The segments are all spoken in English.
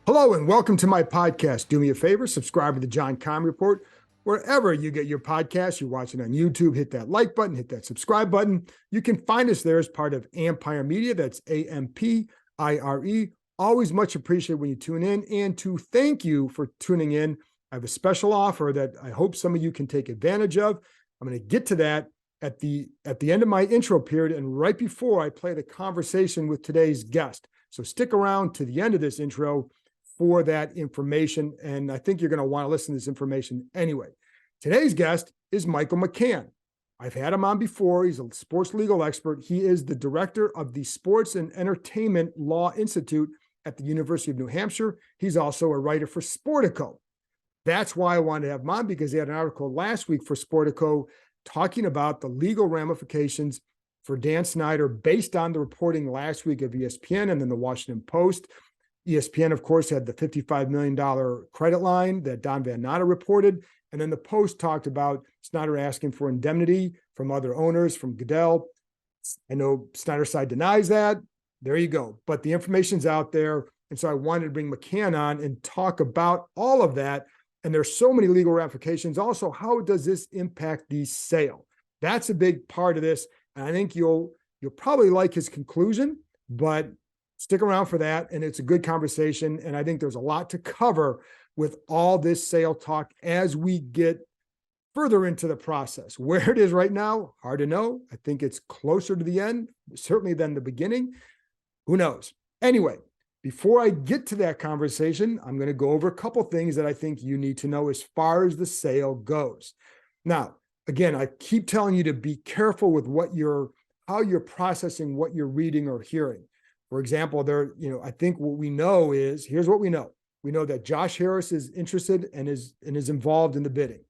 Hello and welcome to my podcast. Do me a favor, subscribe to the John Keim Report. Wherever you get your podcast, you're watching on YouTube, hit that like button, hit that subscribe button. You can find us there as part of Empire Media. That's AMPIRE. Always much appreciated when you tune in. And to thank you for tuning in, I have a special offer that I hope some of you can take advantage of. I'm going to get to that at the end of my intro period and right before I play the conversation with today's guest. So stick around to the end of this intro for that information. And I think you're going to want to listen to this information anyway. Today's guest is Michael McCann. I've had him on before. He's a sports legal expert. He is the director of the Sports and Entertainment Law Institute at the University of New Hampshire. He's also a writer for Sportico. That's why I wanted to have him on, because he had an article last week for Sportico talking about the legal ramifications for Dan Snyder based on the reporting last week of ESPN and then the Washington Post. ESPN, of course, had the $55 million credit line that Don Van Natta reported. And then the Post talked about Snyder asking for indemnity from other owners, from Goodell. I know Snyder's side denies that. There you go. But the information's out there. And so I wanted to bring McCann on and talk about all of that. And there's so many legal ramifications. Also, how does this impact the sale? That's a big part of this. And I think you'll probably like his conclusion, but stick around for that. And it's a good conversation. And I think there's a lot to cover with all this sale talk as we get further into the process. Where it is right now, hard to know. I think it's closer to the end, certainly than the beginning. Who knows? Anyway, before I get to that conversation, I'm going to go over a couple things that I think you need to know as far as the sale goes. Now, again, I keep telling you to be careful with how you're processing what you're reading or hearing. For example, I think what we know is, here's what we know. We know that Josh Harris is interested and is involved in the bidding.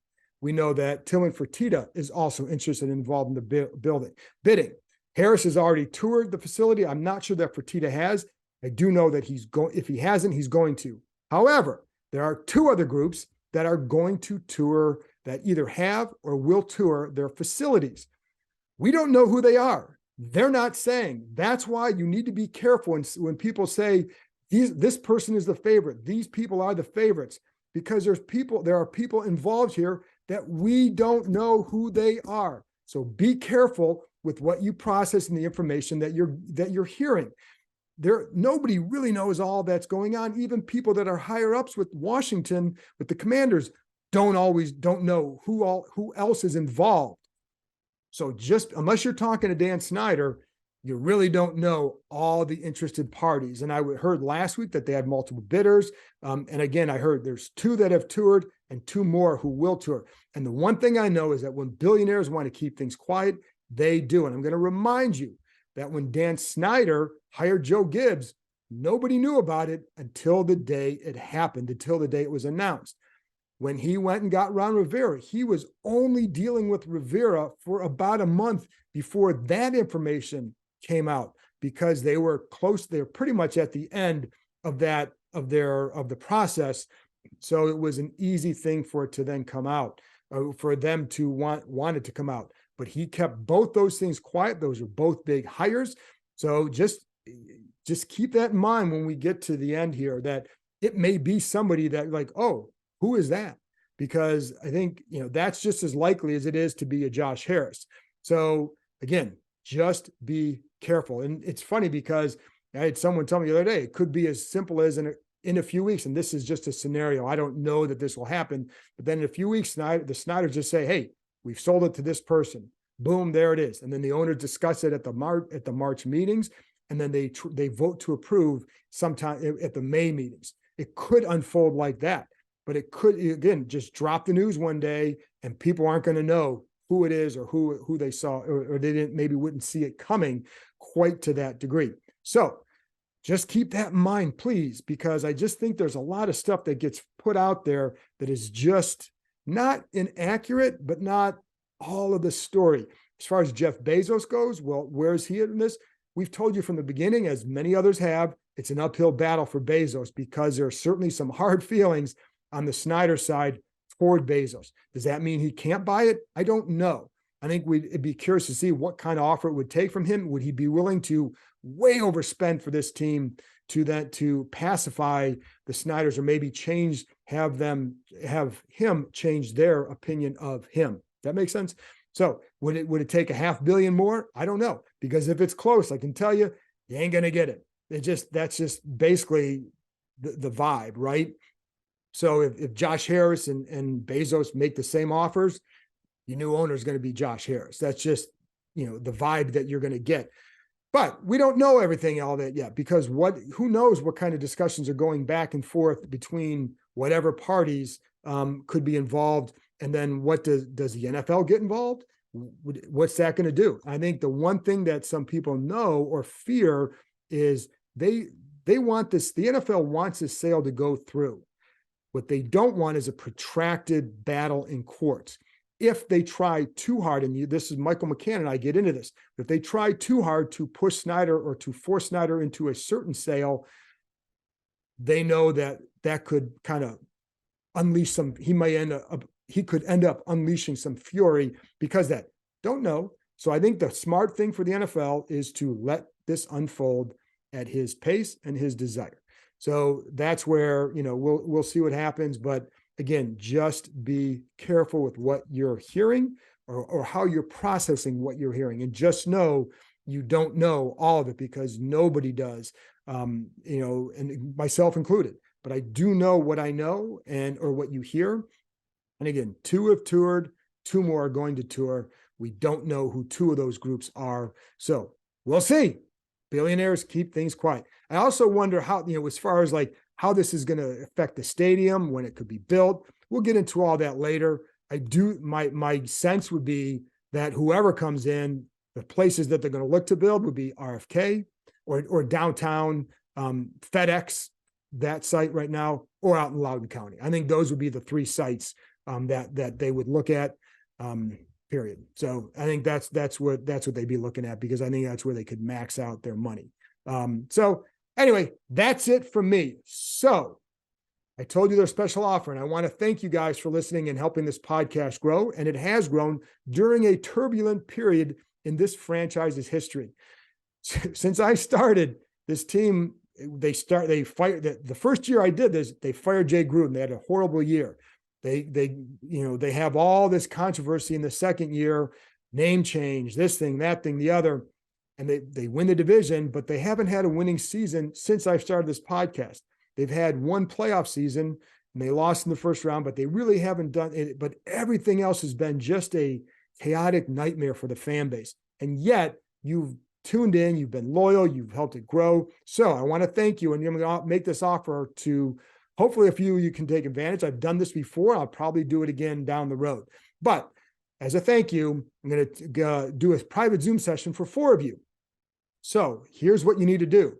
We know that Tillman Fertitta is also interested and involved in the bidding. Harris has already toured the facility. I'm not sure that Fertitta has. I do know that if he hasn't, he's going to. However, there are two other groups that are going to tour, that either have or will tour their facilities. We don't know who they are. They're not saying. That's why you need to be careful when people say this person is the favorite, these people are the favorites, because there are people involved here that we don't know who they are. So be careful with what you process and the information that you're hearing. Nobody really knows all that's going on. Even people that are higher ups with Washington, with the Commanders, don't know who else is involved. So just unless you're talking to Dan Snyder, you really don't know all the interested parties. And I heard last week that they had multiple bidders. And again, I heard there's 2 that have toured and 2 more who will tour. And the one thing I know is that when billionaires want to keep things quiet, they do. And I'm going to remind you that when Dan Snyder hired Joe Gibbs, nobody knew about it until the day it happened, until the day it was announced. When he went and got Ron Rivera, he was only dealing with Rivera for about a month before that information came out, because they were close. They're pretty much at the end of the process. So it was an easy thing for it to then come out, for them to want it to come out. But he kept both those things quiet. Those are both big hires. So just keep that in mind when we get to the end here, that it may be somebody that like, oh, who is that? Because I think, that's just as likely as it is to be a Josh Harris. So again, just be careful. And it's funny because I had someone tell me the other day, it could be as simple as in a few weeks, and this is just a scenario. I don't know that this will happen, but then in a few weeks, the Snyders just say, hey, we've sold it to this person. Boom, there it is. And then the owners discuss it at the March meetings, and then they vote to approve sometime at the May meetings. It could unfold like that. But it could, again, just drop the news one day and people aren't going to know who it is or who they saw, or they wouldn't see it coming quite to that degree. So just keep that in mind, please, because I just think there's a lot of stuff that gets put out there that is just not inaccurate, but not all of the story. As far as Jeff Bezos goes, well, where's he in this? We've told you from the beginning, as many others have, it's an uphill battle for Bezos, because there are certainly some hard feelings on the Snyder side toward Bezos. Does that mean he can't buy it? I don't know. I think we'd be curious to see what kind of offer it would take from him. Would he be willing to way overspend for this team to pacify the Snyders, or maybe have him change their opinion of him. That makes sense. So would it take $500 million more? I don't know, because if it's close, I can tell you, you ain't going to get it. That's just basically the vibe, right? So if Josh Harris and Bezos make the same offers, your new owner is going to be Josh Harris. That's just, the vibe that you're going to get. But we don't know everything, all that yet, because who knows what kind of discussions are going back and forth between whatever parties could be involved. And then does the NFL get involved? What's that going to do? I think the one thing that some people know or fear is they want this, the NFL wants this sale to go through. What they don't want is a protracted battle in courts. If they try too hard, and this is Michael McCann and I get into this, if they try too hard to push Snyder or to force Snyder into a certain sale, they know that could kind of unleash some, he could end up unleashing some fury because that. Don't know. So I think the smart thing for the NFL is to let this unfold at his pace and his desire. So that's where, we'll see what happens. But again, just be careful with what you're hearing or how you're processing what you're hearing. And just know you don't know all of it, because nobody does, and myself included. But I do know what I know or what you hear. And again, 2 have toured, 2 more are going to tour. We don't know who 2 of those groups are. So we'll see. Billionaires keep things quiet. I also wonder how, as far as like how this is going to affect the stadium, when it could be built. We'll get into all that later. My sense would be that whoever comes in, the places that they're going to look to build would be RFK or downtown FedEx, that site right now, or out in Loudoun County. I think those would be the 3 sites that they would look at. Period. So I think that's what they'd be looking at, because I think that's where they could max out their money. So anyway, that's it from me. So I told you their special offer, and I want to thank you guys for listening and helping this podcast grow. And it has grown during a turbulent period in this franchise's history. Since I started this team, they fired the first year I did this, they fired Jay Gruden. They had a horrible year. They have all this controversy in the second year, name change, this thing, that thing, the other, and they win the division, but they haven't had a winning season since I've started this podcast. They've had 1 playoff season and they lost in the first round, but they really haven't done it. But everything else has been just a chaotic nightmare for the fan base. And yet you've tuned in, you've been loyal, you've helped it grow. So I want to thank you, and I'm going to make this offer to hopefully a few of you can take advantage. I've done this before. I'll probably do it again down the road. But as a thank you, I'm going to do a private Zoom session for 4 of you. So here's what you need to do.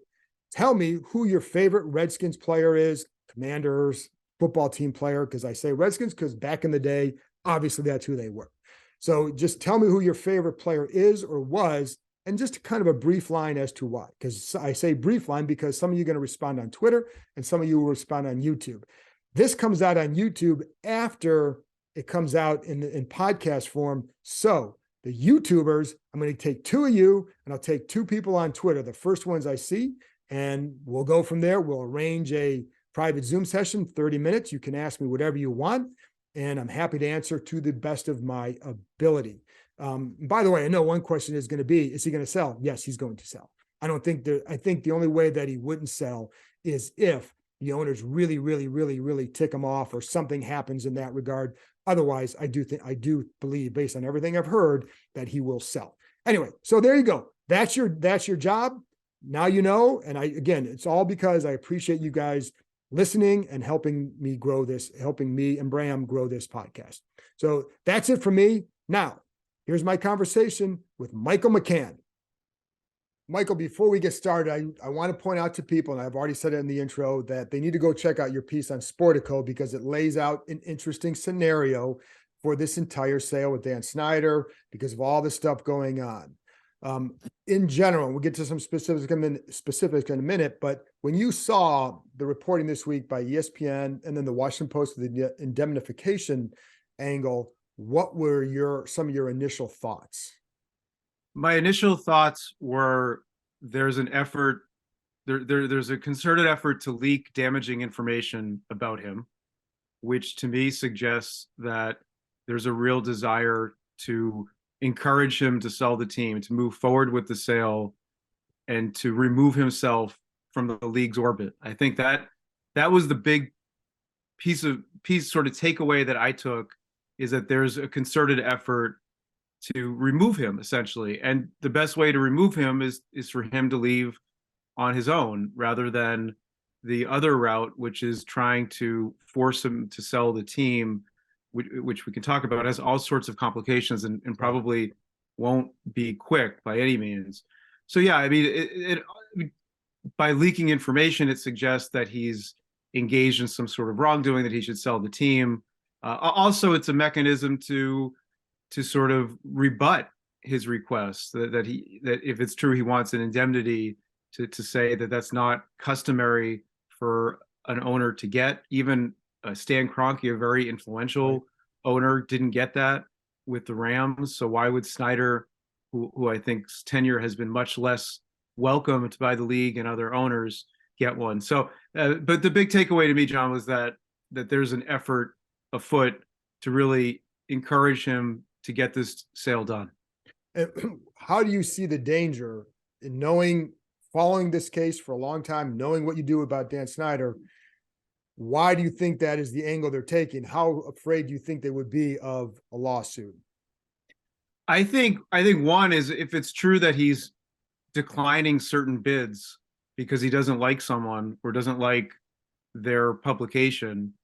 Tell me who your favorite Redskins player is, Commanders, football team player, because I say Redskins because back in the day, obviously that's who they were. So just tell me who your favorite player is or was, and just kind of a brief line as to why. Because I say brief line because some of you are going to respond on Twitter and some of you will respond on YouTube. This comes out on YouTube after it comes out in podcast form. So the YouTubers, I'm going to take 2 of you and I'll take 2 people on Twitter, the first ones I see, and we'll go from there. We'll arrange a private Zoom session, 30 minutes. You can ask me whatever you want, and I'm happy to answer to the best of my ability. By the way, I know one question is going to be, is he going to sell? Yes, he's going to sell. I think the only way that he wouldn't sell is if the owners really, really, really, really tick him off or something happens in that regard. Otherwise, I do believe, based on everything I've heard, that he will sell. Anyway, so there you go. That's your job. Now you know. And again, it's all because I appreciate you guys listening and helping me and Bram grow this podcast. So that's it for me. Now, here's my conversation with Michael McCann. Michael, before we get started, I want to point out to people, and I've already said it in the intro, that they need to go check out your piece on Sportico because it lays out an interesting scenario for this entire sale with Dan Snyder because of all the stuff going on. In general, we'll get to some specifics in a minute, but when you saw the reporting this week by ESPN and then the Washington Post with the indemnification angle, what were some of your initial thoughts? My initial thoughts were there's an effort there's a concerted effort to leak damaging information about him, which to me suggests that there's a real desire to encourage him to sell the team, to move forward with the sale, and to remove himself from the league's orbit. I think that was the big piece sort of takeaway that I took, is that there's a concerted effort to remove him essentially. And the best way to remove him is for him to leave on his own rather than the other route, which is trying to force him to sell the team, which we can talk about, has all sorts of complications and probably won't be quick by any means. So yeah, I mean, by leaking information, it suggests that he's engaged in some sort of wrongdoing, that he should sell the team. Also, it's a mechanism to sort of rebut his request that if it's true he wants an indemnity, to say that that's not customary for an owner to get. Even Stan Kroenke, a very influential owner, didn't get that with the Rams. So why would Snyder, who I think's tenure has been much less welcomed by the league and other owners, get one? So, but the big takeaway to me, John, was that there's an effort afoot to really encourage him to get this sale done. And how do you see the danger in following this case for a long time, knowing what you do about Dan Snyder? Why do you think that is the angle they're taking? How afraid do you think they would be of a lawsuit? I think one is, if it's true that he's declining certain bids because he doesn't like someone or doesn't like their publication,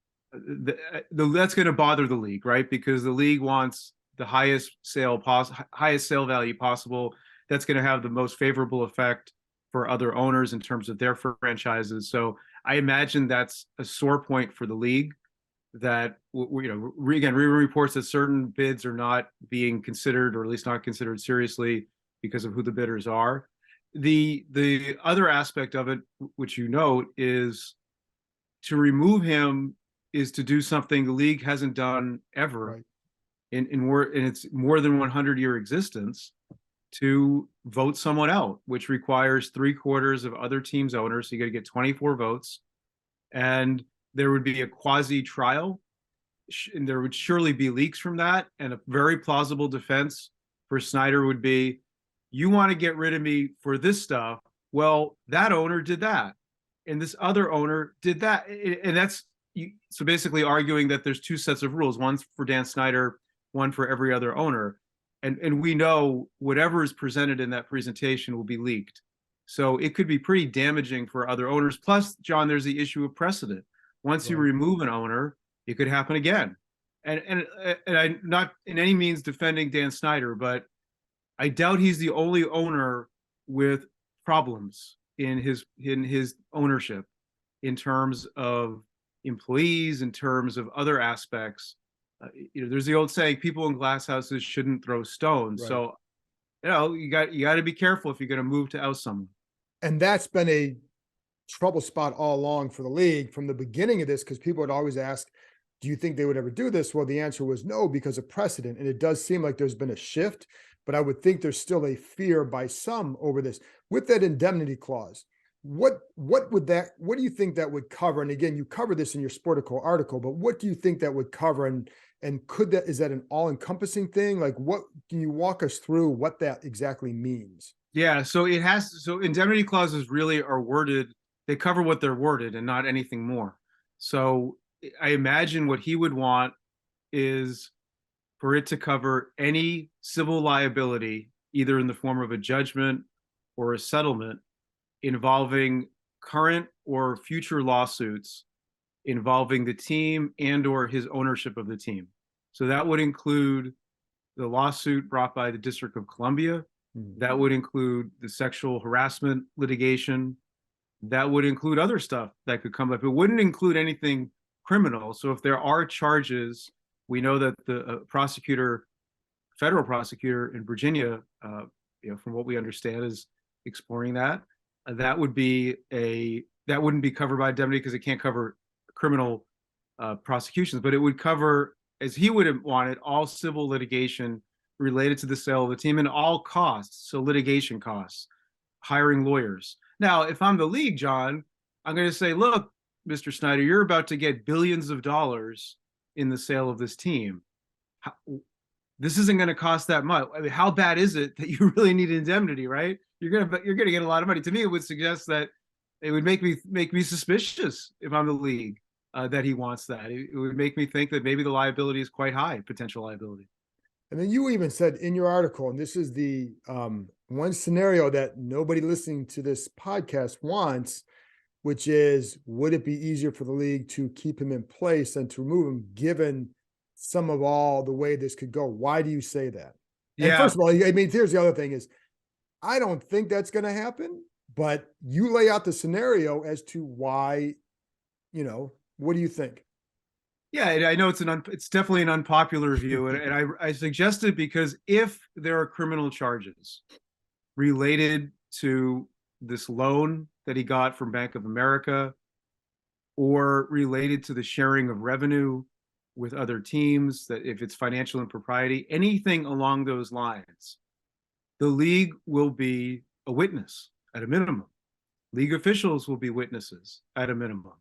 that's going to bother the league, right? Because the league wants the highest sale value possible. That's going to have the most favorable effect for other owners in terms of their franchises. So I imagine that's a sore point for the league, that, again, reports that certain bids are not being considered, or at least not considered seriously because of who the bidders are. The other aspect of it, which you note, is to remove him is to do something the league hasn't done ever in its more than 100-year existence, to vote someone out, which requires 3/4 of other teams' owners. So you got to get 24 votes, and there would be a quasi trial, and there would surely be leaks from that. And a very plausible defense for Snyder would be, you want to get rid of me for this stuff? Well, that owner did that, and this other owner did that, and that's so basically arguing that there's two sets of rules: one for Dan Snyder, one for every other owner. And we know whatever is presented in that presentation will be leaked. So it could be pretty damaging for other owners. Plus, John, there's the issue of precedent. Once you remove an owner, it could happen again. And I'm not in any means defending Dan Snyder, but I doubt he's the only owner with problems in his ownership, in terms of employees, in terms of other aspects. There's the old saying, people in glass houses shouldn't throw stones. Right. So, you got to be careful if you're going to move to oust someone. And that's been a trouble spot all along for the league from the beginning of this, because people would always ask, do you think they would ever do this? Well, the answer was no, because of precedent. And it does seem like there's been a shift, but I would think there's still a fear by some over this. With that indemnity clause, what do you think that would cover? And again, you cover this in your Sportico article, but what do you think that would cover? And is that an all-encompassing thing? Like, what can you walk us through what that exactly means? Yeah, so indemnity clauses really are worded, they cover what they're worded and not anything more. So I imagine what he would want is for it to cover any civil liability, either in the form of a judgment or a settlement, involving current or future lawsuits involving the team and or his ownership of the team. So that would include the lawsuit brought by the District of Columbia. That would include the sexual harassment litigation. That would include other stuff that could come up. It wouldn't include anything criminal. So if there are charges, we know that the federal prosecutor in Virginia, from what we understand, is exploring that. That wouldn't be covered by indemnity because it can't cover criminal prosecutions, but it would cover, as he would have wanted, all civil litigation related to the sale of the team and all costs. So litigation costs, hiring lawyers. Now, if I'm the league, John, I'm going to say, look, Mr. Snyder, you're about to get billions of dollars in the sale of this team. How, this isn't going to cost that much. I mean, how bad is it that you really need indemnity, right? You're gonna get a lot of money. To me, it would suggest that it would make me suspicious if I'm the league that he wants that. It would make me think that maybe the liability is quite high, potential liability. And then you even said in your article, and this is the one scenario that nobody listening to this podcast wants, which is, would it be easier for the league to keep him in place than to remove him, given some of all the way this could go? Why do you say that? And Yeah, first of all, I mean, here's the other thing is, I don't think that's going to happen, but you lay out the scenario as to why, what do you think? yeah, I know it's definitely an unpopular view, and I suggest it because if there are criminal charges related to this loan that he got from Bank of America, or related to the sharing of revenue with other teams, that if it's financial impropriety, anything along those lines, the league will be a witness at a minimum. League officials will be witnesses at a minimum.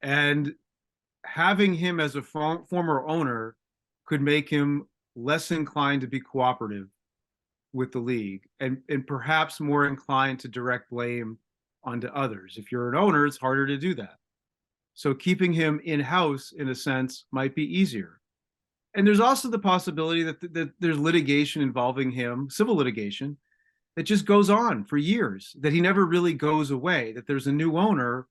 And having him as a former owner could make him less inclined to be cooperative with the league, and perhaps more inclined to direct blame onto others. If you're an owner, it's harder to do that. So keeping him in-house, in a sense, might be easier. And there's also the possibility that there's litigation involving him, civil litigation, that just goes on for years, that he never really goes away, that there's a new owner,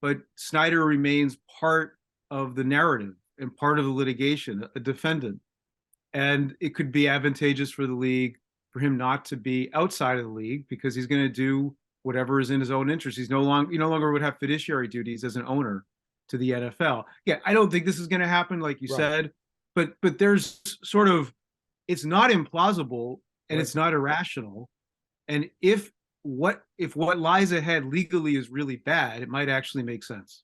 but Snyder remains part of the narrative and part of the litigation, a defendant. And it could be advantageous for the league for him not to be outside of the league, because he's going to do whatever is in his own interest. He no longer would have fiduciary duties as an owner to the NFL. Yeah, I don't think this is going to happen, like you said, but there's sort of, it's not implausible and it's not irrational. And if what lies ahead legally is really bad, it might actually make sense.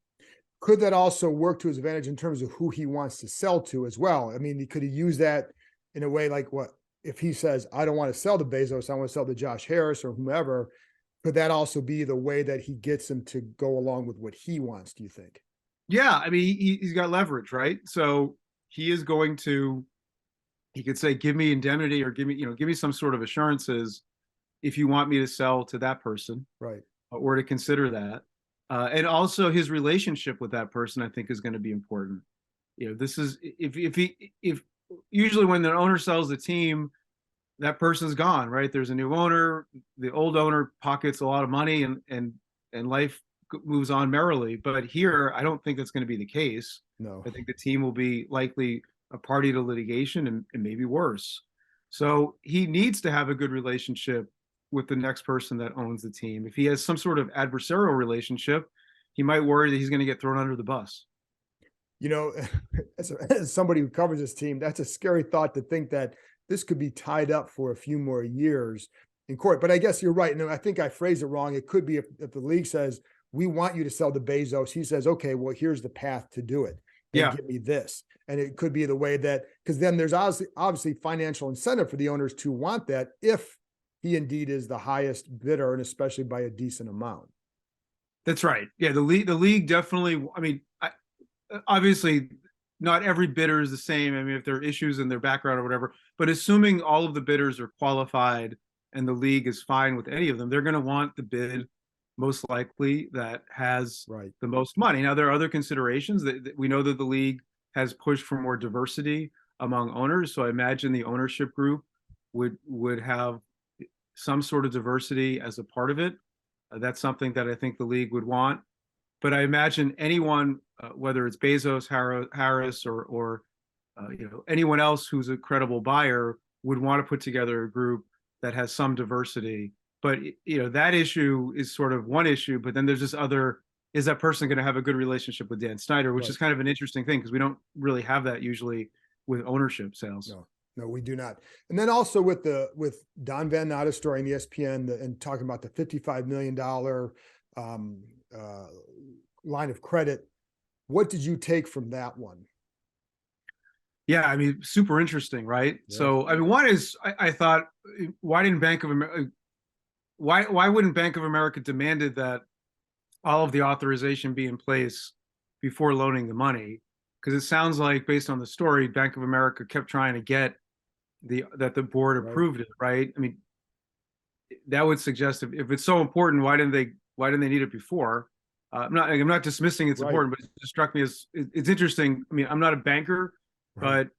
Could that also work to his advantage in terms of who he wants to sell to as well? I mean, could he use that in a way like, what if he says, I don't want to sell to Bezos, I want to sell to Josh Harris or whomever? Could that also be the way that he gets him to go along with what he wants, do you think? Yeah, I mean, he's got leverage, right? So he is going to, he could say, give me indemnity, or give me some sort of assurances if you want me to sell to that person, right? Or to consider that. And also his relationship with that person, I think, is going to be important. This is, if usually when the owner sells the team, that person's gone, right? There's a new owner, the old owner pockets a lot of money, and life moves on merrily. But here, I don't think that's going to be the case. No, I think the team will be likely a party to litigation, and maybe worse. So he needs to have a good relationship with the next person that owns the team. If he has some sort of adversarial relationship, he might worry that he's going to get thrown under the bus. As somebody who covers this team, that's a scary thought, to think that this could be tied up for a few more years in court. But I guess you're right. No, I think I phrased it wrong. It could be if the league says, we want you to sell to Bezos, he says, okay, well, here's the path to do it. And give me this. And it could be the way that, because then there's obviously financial incentive for the owners to want that, if he indeed is the highest bidder, and especially by a decent amount. That's right. Yeah, the league definitely. I mean, obviously, not every bidder is the same. I mean, if there are issues in their background or whatever, but assuming all of the bidders are qualified and the league is fine with any of them, they're going to want the bid most likely that has the most money. Now, there are other considerations that we know that the league has pushed for more diversity among owners. So I imagine the ownership group would have some sort of diversity as a part of it. That's something that I think the league would want. But I imagine anyone, whether it's Bezos, Harris, or anyone else who's a credible buyer, would want to put together a group that has some diversity. But that issue is sort of one issue. But then there's this other: is that person going to have a good relationship with Dan Snyder? Which is kind of an interesting thing, because we don't really have that usually with ownership sales. No, we do not. And then also with Don Van Natta story in ESPN and talking about the $55 million line of credit, what did you take from that one? Yeah, I mean, super interesting, right? Yeah. So, I mean, one is I thought, why didn't Bank of America? why wouldn't Bank of America demanded that all of the authorization be in place before loaning the money? Because it sounds like, based on the story, Bank of America kept trying to get that the board Right. approved it, right? I mean, that would suggest if it's so important, why didn't they need it before? I'm not dismissing it's Right. important, but it just struck me as it's interesting. I mean, I'm not a banker, Right. but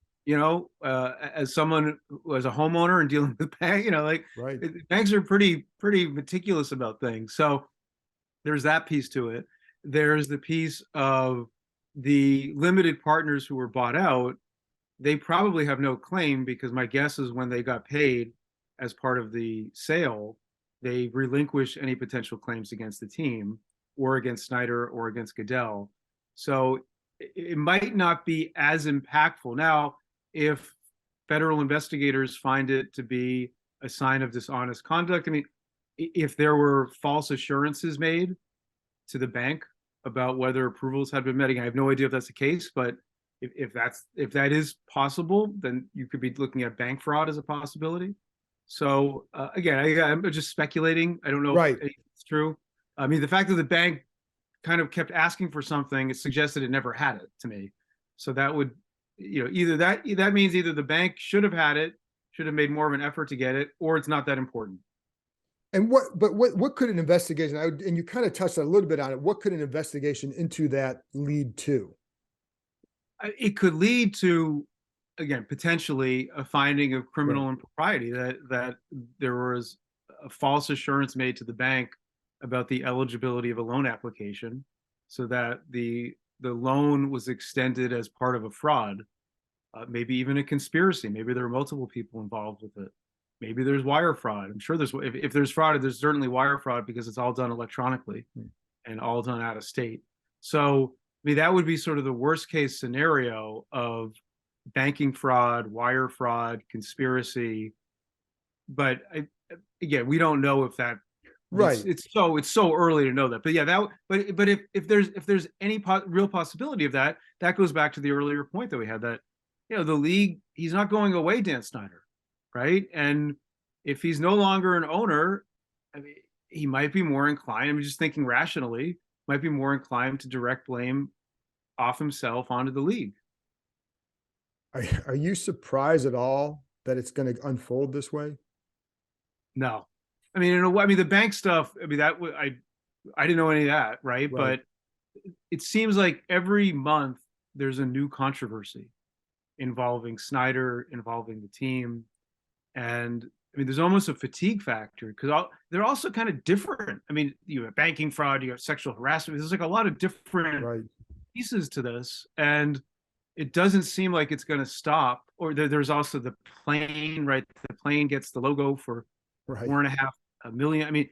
as someone who as a homeowner and dealing with bank, like Right. banks are pretty meticulous about things. So there's that piece to it. There's the piece of the limited partners who were bought out. They probably have no claim, because my guess is when they got paid as part of the sale, they relinquished any potential claims against the team or against Snyder or against Goodell. So it might not be as impactful. Now, if federal investigators find it to be a sign of dishonest conduct, I mean, if there were false assurances made to the bank about whether approvals had been met, again, I have no idea if that's the case, but if that is possible, then you could be looking at bank fraud as a possibility. So again, I'm just speculating. I don't know Right. if it's true. I mean, the fact that the bank kind of kept asking for something, it suggested it never had it to me. So that would, either that means either the bank should have had it, should have made more of an effort to get it, or it's not that important. And what could an investigation, and you kind of touched a little bit on it, what could an investigation into that lead to? It could lead to, again, potentially a finding of Right. criminal impropriety, that there was a false assurance made to the bank about the eligibility of a loan application, so that the loan was extended as part of a fraud, maybe even a conspiracy. Maybe there are multiple people involved with it. Maybe there's wire fraud. I'm sure if there's fraud, there's certainly wire fraud, because it's all done electronically and all done out of state. So I mean, that would be sort of the worst case scenario of banking fraud, wire fraud, conspiracy. But again, we don't know if that. Right. It's so early to know that. But yeah, but if there's any real possibility of that, that goes back to the earlier point that we had, that the league, he's not going away, Dan Snyder, right? And if he's no longer an owner, I mean, he might be more inclined. I'm just thinking rationally, might be more inclined to direct blame off himself onto the league. Are you surprised at all that it's going to unfold this way? No, I mean, the bank stuff. I mean, I didn't know any of that, right? Right. But it seems like every month there's a new controversy involving Snyder, involving the team, and I mean, there's almost a fatigue factor, because they're also kind of different. I mean, you have banking fraud, you have sexual harassment. There's like a lot of different Right. pieces to this, and it doesn't seem like it's going to stop. Or there's also the plane, right? The plane gets the logo for Right. 4.5 million.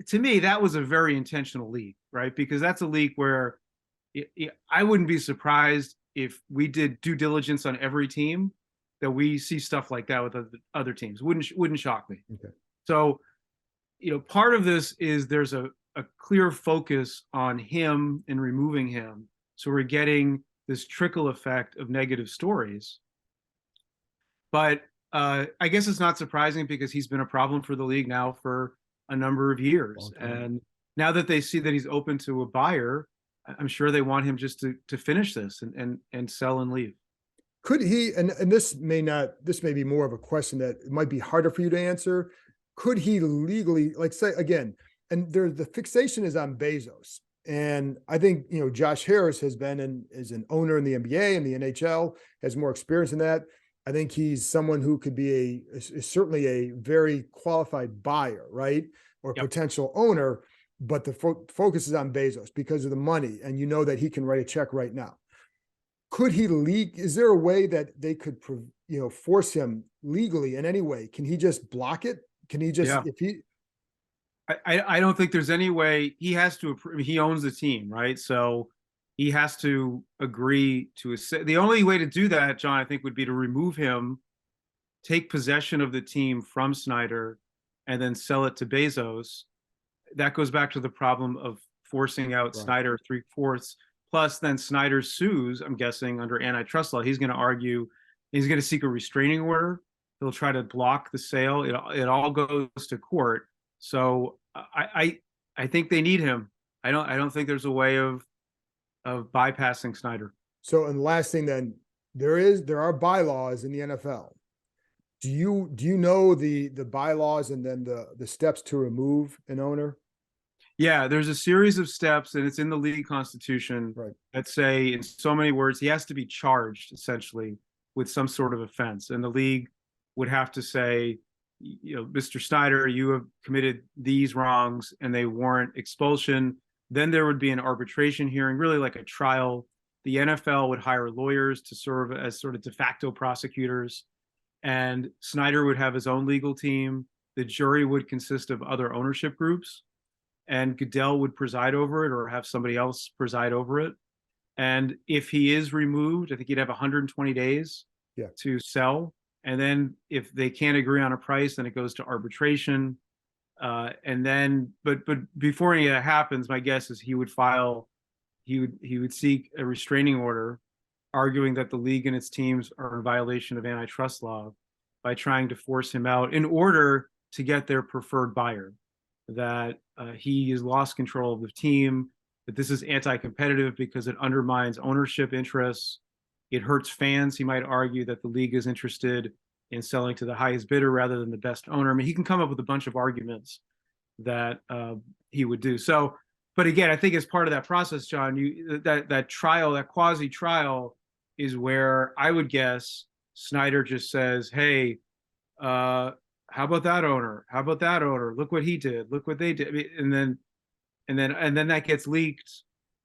To me, that was a very intentional leak, right? Because that's a leak where I wouldn't be surprised if we did due diligence on every team, that we see stuff like that with other teams. Wouldn't shock me. Okay. So, part of this is there's a clear focus on him and removing him. So we're getting this trickle effect of negative stories. But I guess it's not surprising, because he's been a problem for the league now for a number of years. And now that they see that he's open to a buyer, I'm sure they want him just to finish this and sell and leave. Could he, and this may be more of a question that might be harder for you to answer. Could he legally, like, say again, and the fixation is on Bezos. And I think, Josh Harris is an owner in the NBA and the NHL, has more experience in that. I think he's someone who could be is certainly a very qualified buyer, right? Or Yep. potential owner, but the focus is on Bezos because of the money. And that he can write a check right now. Could he leak? Is there a way that they could, force him legally in any way? Can he just block it? Can he just, Yeah. if he, I don't think there's any way. He has to approve. He owns the team, right? So he has to agree to the only way to do that, John, I think, would be to remove him, take possession of the team from Snyder, and then sell it to Bezos. That goes back to the problem of forcing out Right. Snyder 3/4. Plus, then Snyder sues, I'm guessing, under antitrust law. He's going to argue, he's going to seek a restraining order. He'll try to block the sale. It all goes to court. So I think they need him. I don't think there's a way of bypassing Snyder. So, and the last thing then, there are bylaws in the NFL. Do you know the bylaws and then the steps to remove an owner? Yeah, there's a series of steps, and it's in the league constitution Right. that say, in so many words, he has to be charged essentially with some sort of offense, and the league would have to say, Mr. Snyder, you have committed these wrongs, and they warrant expulsion. Then there would be an arbitration hearing, really like a trial. The NFL would hire lawyers to serve as sort of de facto prosecutors, and Snyder would have his own legal team. The jury would consist of other ownership groups, and Goodell would preside over it or have somebody else preside over it. And if he is removed, I think he'd have 120 days to sell. And then if they can't agree on a price, then it goes to arbitration. And then, but before any of that happens, my guess is he would seek a restraining order, arguing that the league and its teams are in violation of antitrust law by trying to force him out in order to get their preferred buyer, that he has lost control of the team, that this is anti-competitive because it undermines ownership interests. It hurts fans. He might argue that the league is interested in selling to the highest bidder rather than the best owner. I mean, he can come up with a bunch of arguments that he would do. So, but again, I think as part of that process, John, that trial, that quasi trial, is where I would guess Snyder just says, "Hey, how about that owner? How about that owner? Look what he did. Look what they did." I mean, and then that gets leaked,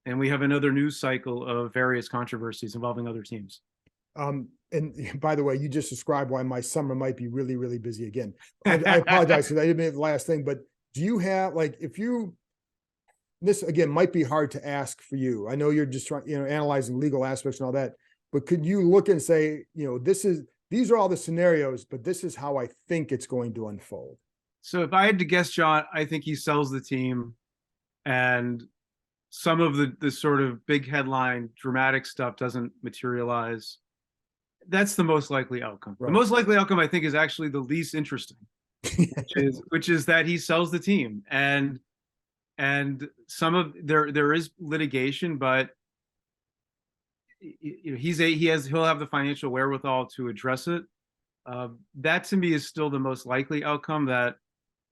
and we have another news cycle of various controversies involving other teams. And by the way, you just described why my summer might be really, really busy again. I apologize because I didn't make the last thing, but do you have, like, this again might be hard to ask for you. I know you're just trying, analyzing legal aspects and all that, but could you look and say, these are all the scenarios, but this is how I think it's going to unfold? So if I had to guess, John, I think he sells the team, and some of the sort of big headline dramatic stuff doesn't materialize. That's the most likely outcome. Right. The most likely outcome, I think, is actually the least interesting, which is that he sells the team, and some of there is litigation, but he'll have the financial wherewithal to address it. That to me is still the most likely outcome. That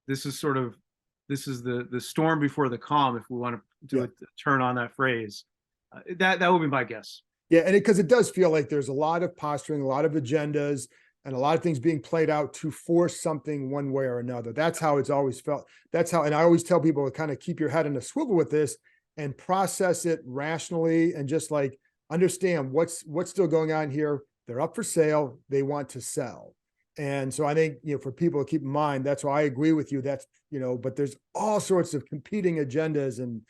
this is the storm before the calm, if we want to do a turn on that phrase. That would be my guess. Yeah, and because it does feel like there's a lot of posturing, a lot of agendas, and a lot of things being played out to force something one way or another. That's how it's always felt. That's how, and I always tell people to kind of keep your head in a swivel with this and process it rationally and just like understand what's still going on here. They're up for sale. They want to sell. And so I think, for people to keep in mind, that's why I agree with you. That's, but there's all sorts of competing agendas, and,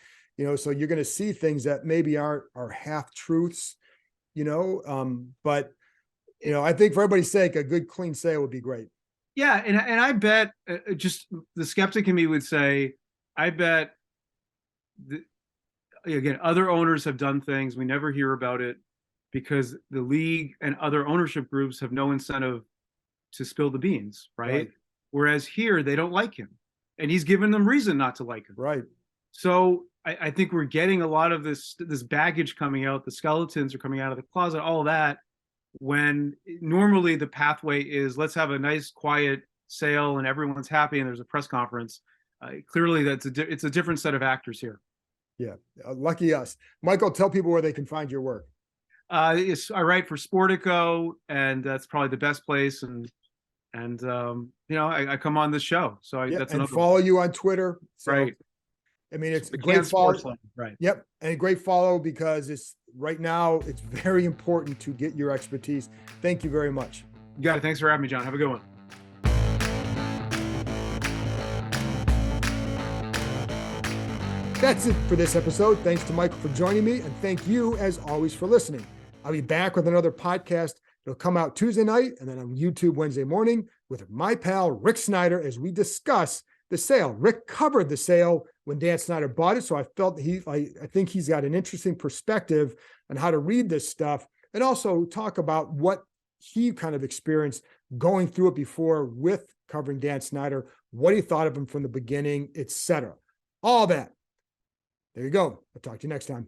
so you're going to see things that maybe are half truths, but I think for everybody's sake, a good clean sale would be great. Yeah. And I bet just the skeptic in me would say, I bet again, other owners have done things. We never hear about it because the league and other ownership groups have no incentive to spill the beans. Right. Whereas here, they don't like him, and he's given them reason not to like him. Right. So I think we're getting a lot of this baggage coming out. The skeletons are coming out of the closet, all of that, when normally the pathway is let's have a nice quiet sale and everyone's happy and there's a press conference. Clearly it's a different set of actors here. Yeah. Lucky us. Michael, tell people where they can find your work. I write for Sportico, and that's probably the best place. And I come on this show. So that's and follow you on Twitter. So, right. I mean, it's a great follow. Right. Yep. And a great follow because it's right now, it's very important to get your expertise. Thank you very much. You got it. Thanks for having me, John. Have a good one. That's it for this episode. Thanks to Michael for joining me, and thank you, as always, for listening. I'll be back with another podcast. It'll come out Tuesday night and then on YouTube Wednesday morning with my pal Rick Snyder as we discuss the sale. Rick covered the sale when Dan Snyder bought it, so I felt I think he's got an interesting perspective on how to read this stuff and also talk about what he kind of experienced going through it before with covering Dan Snyder, what he thought of him from the beginning, etc. All that. There you go. I'll talk to you next time.